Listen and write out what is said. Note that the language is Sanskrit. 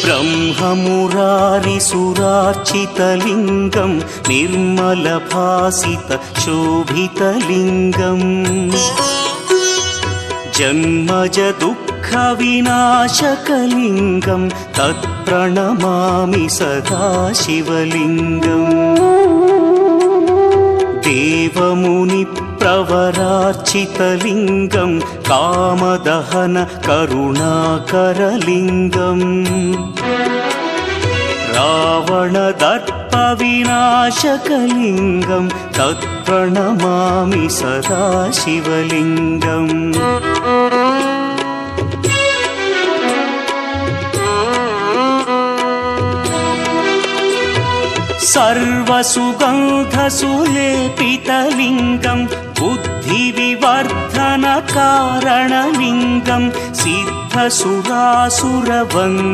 ब्रह्ममुरारिसुरार्चितलिङ्गं निर्मलभासितशोभितलिङ्गम् जन्मज दुःखविनाशकलिङ्गं तत्प्रणमामि सदा शिवलिङ्गम् देवमुनिप्रवरार्चितलिङ्गं कामदहन करुणाकरलिङ्गम् रावणदर्पविनाशकलिङ्गं तत्प्रणमामि सदा शिवलिङ्गम् सर्वसुगन्धसुलेपितलिङ्गं बुद्धिविवर्धनकारणलिङ्गं सिद्धसुरासुरवन्द्यं